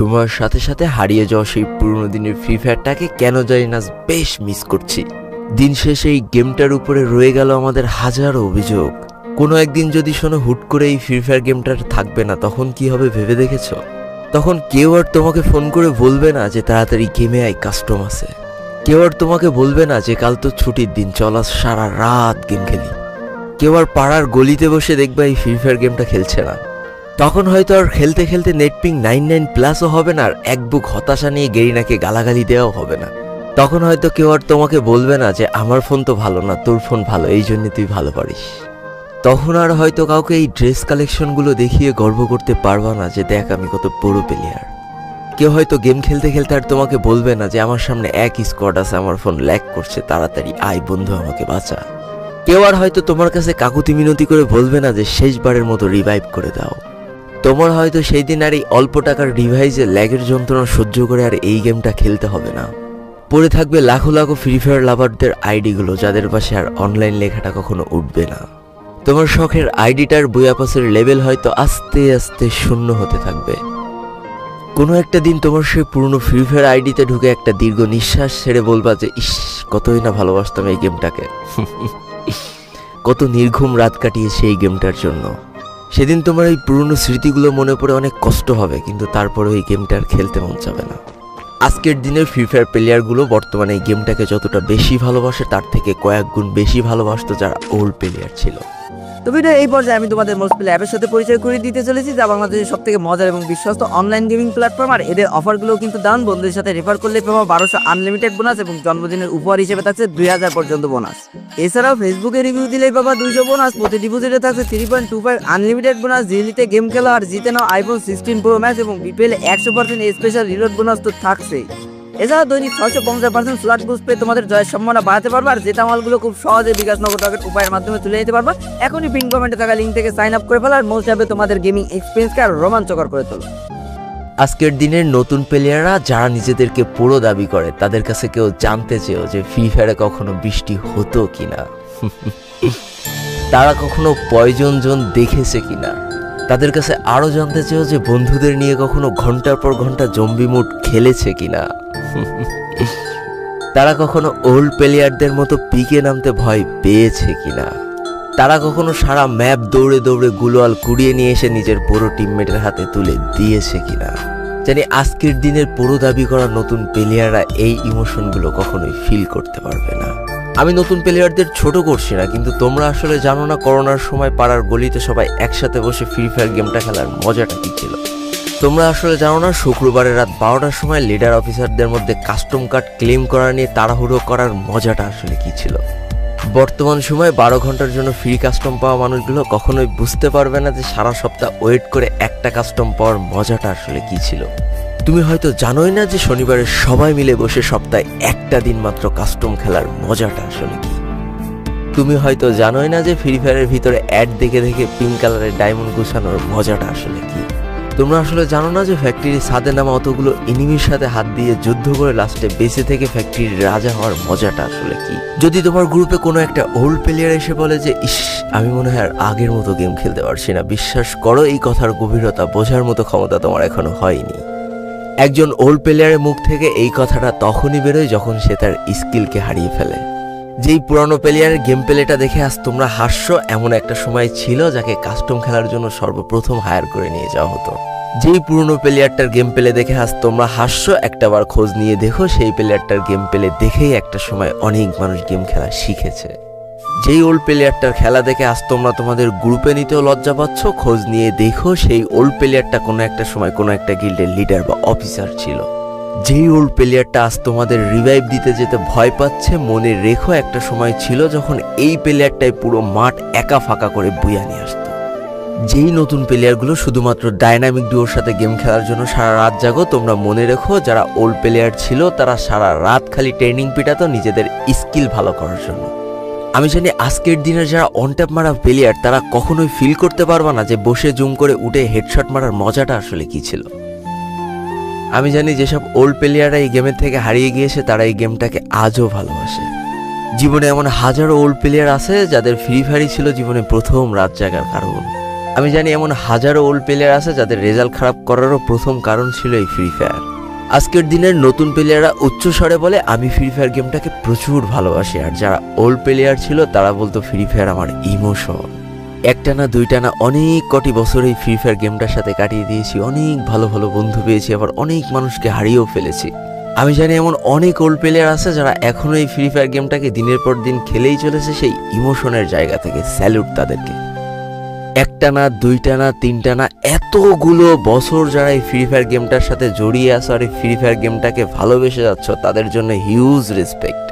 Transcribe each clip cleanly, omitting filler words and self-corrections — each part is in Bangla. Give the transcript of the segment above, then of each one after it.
সময়ের সাথে সাথে হারিয়ে যাওয়া সেই পুরনো দিনের ফ্রি ফায়ারটাকে কেন জানি না বেশ মিস করছি। দিন শেষে এই গেমটার উপরে রয়ে গেল আমাদের হাজারো অভিযোগ। কোনো একদিন যদি শোনো হুট করে এই ফ্রি ফায়ার গেমটা থাকবে না, তখন কি হবে ভেবে দেখেছো? তখন কেউ আর তোমাকে ফোন করে বলবে না যে তাড়াতাড়ি গেমে আই, কাস্টম আছে। কেউ আর তোমাকে বলবে না যে কাল তো ছুটির দিন, চল আজ সারা রাত গেম খেলি। কেউ আর পাড়ার গলিতে বসে দেখবা এই ফ্রি ফায়ার গেমটা খেলছে না। তখন হয়তো আর খেলতে খেলতে নেটপিং 99+ হবে না, আর এক বুক হতাশা নিয়ে গেরিনাকে গালাগালি দেওয়াও হবে না। তখন হয়তো কেউ আর তোমাকে বলবে না যে আমার ফোন তো ভালো না, তোর ফোন ভালো, এই জন্য তুই ভালো পারিস। তখন আর হয়তো কাউকে এই ড্রেস কালেকশনগুলো দেখিয়ে গর্ব করতে পারবা না যে দেখ আমি কত বড় প্লেয়ার। কেউ হয়তো গেম খেলতে খেলতে আর তোমাকে বলবে না যে আমার সামনে এক স্কোয়াড আছে, আমার ফোন ল্যাগ করছে, তাড়াতাড়ি আয় বন্ধু আমাকে বাঁচা। কেউ আর হয়তো তোমার কাছে কাকুতি মিনতি করে বলবে না যে শেষবারের মতো রিভাইভ করে দাও। তোমার হয়তো সেই দিন আর এই অল্প টাকার ডিভাইসে ল্যাগের যন্ত্রণা সহ্য করে আর এই গেমটা খেলতে হবে না। পড়ে থাকবে লাখো লাখো ফ্রি ফায়ার লাভারদের আইডিগুলো, যাদের পাশে আর অনলাইন লেখাটা কখনো উঠবে না। তোমার শখের আইডিটার বইয়াপাসের লেভেল হয়তো আস্তে আস্তে শূন্য হতে থাকবে। কোনো একটা দিন তোমার সেই পুরনো ফ্রি ফায়ার আইডিতে ঢুকে একটা দীর্ঘ নিঃশ্বাস ছেড়ে বলবা যে ইস, কতই না ভালোবাসতাম এই গেমটাকে। কত নির্ঘুম রাত কাটিয়েছে এই গেমটার জন্য। সেদিন তোমার এই পুরনো স্মৃতিগুলো মনে পড়ে অনেক কষ্ট হবে, কিন্তু তারপরে এই গেমটা আর খেলতে মন যাবে না। আজকের দিনের ফ্রি ফায়ার প্লেয়ারগুলো বর্তমানে এই গেমটাকে যতটা বেশি ভালোবাসে তার থেকে কয়েক গুণ বেশি ভালোবাসতো যারা ওল্ড প্লেয়ার ছিল। তো ভিডিও এই পর্যায়ে আমি তোমাদের মোস্ট প্লে অ্যাপের সাথে পরিচয় করে দিতে চলেছি, যা বাংলাদেশের সবথেকে মজার এবং বিশ্বস্ত অনলাইন গেমিং প্ল্যাটফর্ম। আর এদের অফারগুলো কিন্তু দারুণ। বন্ধুদের সাথে রেফার করলে পাবো 1200 আনলিমিটেড বোনাস এবং জন্মদিনের উপহার হিসেবে থাকছে 2000 পর্যন্ত বোনাস। এছাড়াও ফেসবুকে রিভিউ দিলেই পাবা 200 বোনাস। প্রতি ডিপোজিটে থাকছে 3.25 আনলিমিটেড বোনাস। জিলিতে গেম খেলা আর জিতে নাও আইফোন 16 প্রো ম্যাক্স এবং বিপিএল 100% স্পেশাল রিলোড বোনাস তো থাকছেই। এছাড়া দৈনিক 650% স্লট বুস্ট পেয়ে তোমাদের জয়ের সম্ভাবনা বাড়াতে পারবে। আর জেতা মালগুলো খুব সহজে বিকাশ নগদ রকেট উপায়ের মাধ্যমে তুলে নিতে পারবা। এখনই পিন কমেন্টে থাকা লিঙ্ক থেকে সাইন আপ করে ফেলো আর মোস্ট অ্যাপে তোমাদের গেমিং এক্সপিরিয়েন্সকে আর রোমাঞ্চকর করে তোলো। আজকের দিনের নতুন প্লেয়াররা যারা নিজেদেরকে পুরো দাবি করে, তাদের কাছে কেউ জানতে চেয়েও যে ফ্রি ফায়ারে কখনো বৃষ্টি হতো কিনা, তারা কখনো পয়জন জোন দেখেছে কিনা, তাদের কাছে আরো জানতে চেয়েও যে বন্ধুদের নিয়ে কখনো ঘন্টার পর ঘন্টা জম্বি মুড খেলেছে কিনা, তারা কখনো ওল্ড প্লেয়ারদের মতো পিকে নামতে ভয় পেয়েছে কিনা, তারা কখনো সারা ম্যাপ দৌড়ে দৌড়ে গুলোয়াল কুড়িয়ে নিয়ে এসে নিজের পুরো টিমমেটের হাতে তুলে দিয়েছে কিনা। জানি আজকের দিনের পুরো দাবি করা নতুন প্লেয়াররা এই ইমোশনগুলো কখনোই ফিল করতে পারবে না। আমি নতুন প্লেয়ারদের ছোট করছি না, কিন্তু তোমরা আসলে জানো না করোনার সময় পাড়ার গলিতে সবাই একসাথে বসে ফ্রি ফায়ার গেমটা খেলার মজাটা কি ছিল। তোমরা আসলে জানো না শুক্রবারের রাত 12টার সময় লিডার অফিসারদের মধ্যে কাস্টম কার্ড ক্লেম করা নিয়ে তাড়াহুড়ো করার মজাটা আসলে কি ছিল। বর্তমান সময়ে 12 ঘন্টার জন্য ফ্রি কাস্টম পাওয়া মানুষগুলো কখনোই বুঝতে পারবে না যে সারা সপ্তাহ ওয়েট করে একটা কাস্টম পাওয়ার মজাটা আসলে কি ছিল। তুমি হয়তো জানোই না যে শনিবারে সবাই মিলে বসে সপ্তাহে একটা দিন মাত্র কাস্টম খেলার মজাটা আসলে কি। তুমি হয়তো জানোই না যে ফ্রি ফায়ারের ভিতরে অ্যাড দেখে দেখে পিঙ্ক কালারের ডায়মন্ড গুছানোর মজাটা আসলে কি। তোমরা আসলে জানো না যে ফ্যাক্টরির ছাদে নামা অতগুলো এনিমির সাথে হাত দিয়ে যুদ্ধ করে লাস্টে বেঁচে থেকে ফ্যাক্টরির রাজা হওয়ার মজাটা আসলে কি। যদি তোমার গ্রুপে কোনো একটা ওল্ড প্লেয়ার এসে বলে যে ইস, আমি মনে হয় আর আগের মতো গেম খেলতে পারছি না, বিশ্বাস করো এই কথার গভীরতা বোঝার মতো ক্ষমতা তোমার এখনো হয়নি। একজন ওল্ড প্লেয়ারের মুখ থেকে এই কথাটা তখনই বেরোয় যখন সে তার স্কিলকে হারিয়ে ফেলে। যেই পুরানো প্লেয়ারের গেম প্লেটা দেখে আজ তোমরা হাসছো, এমন একটা সময় ছিল যাকে কাস্টম খেলার জন্য সর্বপ্রথম হায়ার করে নিয়ে যাওয়া হতো। যেই পুরনো প্লেয়ারটার গেম প্লে দেখে আজ তোমরা হাসছো, একটাবার খোঁজ নিয়ে দেখো সেই প্লেয়ারটার গেম প্লে দেখেই একটা সময় অনেক মানুষ গেম খেলা শিখেছে। যেই ওল্ড প্লেয়ারটার খেলা দেখে আজ তোমরা তোমাদের গ্রুপে নিতেও লজ্জা পাচ্ছ, খোঁজ নিয়ে দেখো সেই ওল্ড প্লেয়ারটা কোনো একটা সময় কোনো একটা গিল্ডের লিডার বা অফিসার ছিল। যেই ওল্ড প্লেয়ারটা আজ তোমাদের রিভাইভ দিতে যেতে ভয় পাচ্ছে, মনে রেখো একটা সময় ছিল যখন এই প্লেয়ারটাই পুরো মাঠ একা ফাঁকা করে বুয়া নিয়ে আসতো। যেই নতুন প্লেয়ারগুলো শুধুমাত্র ডায়নামিক ডুয়োর সাথে গেম খেলার জন্য সারা রাত জাগো, তোমরা মনে রেখো যারা ওল্ড প্লেয়ার ছিল তারা সারা রাত খালি ট্রেনিং পিটাতো নিজেদের স্কিল ভালো করার জন্য। আমি জানি আজকের দিনের যারা অনট্যাপ মারা প্লেয়ার তারা কখনোই ফিল করতে পারবা না যে বসে জুম করে উঠে হেডশট মারার মজাটা আসলে কি ছিল। আমি জানি যেসব ওল্ড প্লেয়াররা এই গেমের থেকে হারিয়ে গিয়েছে তারা এই গেমটাকে আজও ভালোবাসে। জীবনে এমন হাজারো ওল্ড প্লেয়ার আছে যাদের ফ্রি ফায়ারই ছিল জীবনে প্রথম রাত জাগার কারণ। আমি জানি এমন হাজারো ওল্ড প্লেয়ার আছে যাদের রেজাল্ট খারাপ করারও প্রথম কারণ ছিল এই ফ্রি ফায়ার। আজকের দিনের নতুন প্লেয়াররা উচ্চ স্বরে বলে আমি ফ্রি ফায়ার গেমটাকে প্রচুর ভালোবাসি, আর যারা ওল্ড প্লেয়ার ছিল তারা বলতো ফ্রি ফায়ার আমার ইমোশন। একটা না দুইটা না অনেক কটি বছর এই ফ্রি ফায়ার গেমটার সাথে কাটিয়ে দিয়েছি, অনেক ভালো ভালো বন্ধু পেয়েছি, আবার অনেক মানুষকে হারিয়েও ফেলেছি। আমি জানি এমন অনেক ওল্ড প্লেয়ার আছে যারা এখনো এই ফ্রি ফায়ার গেমটাকে দিনের পর দিন খেলেই চলেছে সেই ইমোশনের জায়গা থেকে। স্যালুট তাদেরকে। একটা না দুইটা না তিনটা না এতগুলো বছর যারা এই ফ্রি ফায়ার গেমটার সাথে জড়িয়ে আছো আর এই ফ্রি ফায়ার গেমটাকে ভালোবেসে যাচ্ছ, তাদের জন্য হিউজ রেসপেক্ট।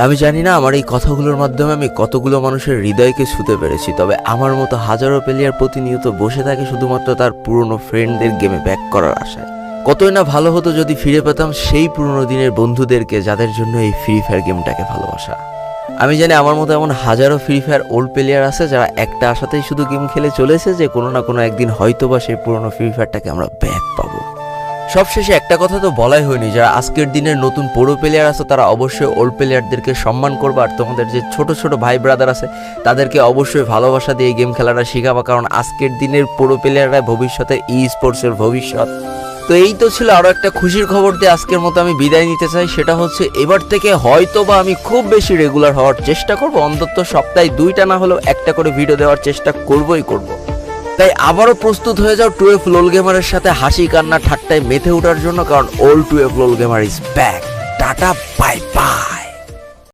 আমি জানি না আমার এই কথাগুলোর মাধ্যমে আমি কতগুলো মানুষের হৃদয়কে ছুঁতে পেরেছি, তবে আমার মতো হাজারো প্লেয়ার প্রতিনিয়ত বসে থাকে শুধুমাত্র তার পুরনো ফ্রেন্ডদের গেমে ব্যাক করার আশায়। কতই না ভালো হতো যদি ফিরে পেতাম সেই পুরনো দিনের বন্ধুদেরকে যাদের জন্য এই ফ্রি ফায়ার গেমটাকে ভালোবাসা। আমি জানি আমার মতো এমন হাজারো ফ্রি ফায়ার ওল্ড প্লেয়ার আছে যারা একটা আশাতেই শুধু গেম খেলে চলেছে যে কোনো না কোনো একদিন হয়তোবা সেই পুরনো ফ্রি ফায়ারটাকে আমরা ব্যাক পাবো। সবশেষে একটা কথা তো বলাই হয়নি, যারা আজকের দিনের নতুন প্রো প্লেয়ার আছে তারা অবশ্যই ওল্ড প্লেয়ারদেরকে সম্মান করবে, আর তোমাদের যে ছোট ছোট ভাই ব্রাদার আছে তাদেরকে অবশ্যই ভালোবাসা দিয়ে গেম খেলাটা শেখাবা, কারণ আজকের দিনের প্রো প্লেয়াররা ভবিষ্যতে ই স্পোর্টসের ভবিষ্যৎ। তো এই তো ছিল আরও একটা খুশির খবর দিয়ে আজকের মতো আমি বিদায় নিতে চাই। সেটা হচ্ছে এবার থেকে হয়তোবা আমি খুব বেশি রেগুলার হওয়ার চেষ্টা করব, অন্তত সপ্তাহে 2টা না হলেও একটা করে ভিডিও দেওয়ার চেষ্টা করবই করব। তাই আবারও প্রস্তুত হয়ে যাও 12 লোল গেমারের সাথে হাসি কান্না ঠাট্টায় মেতে ওঠার জন্য, কারণ old 12 লোল gamer is back. Tata bye.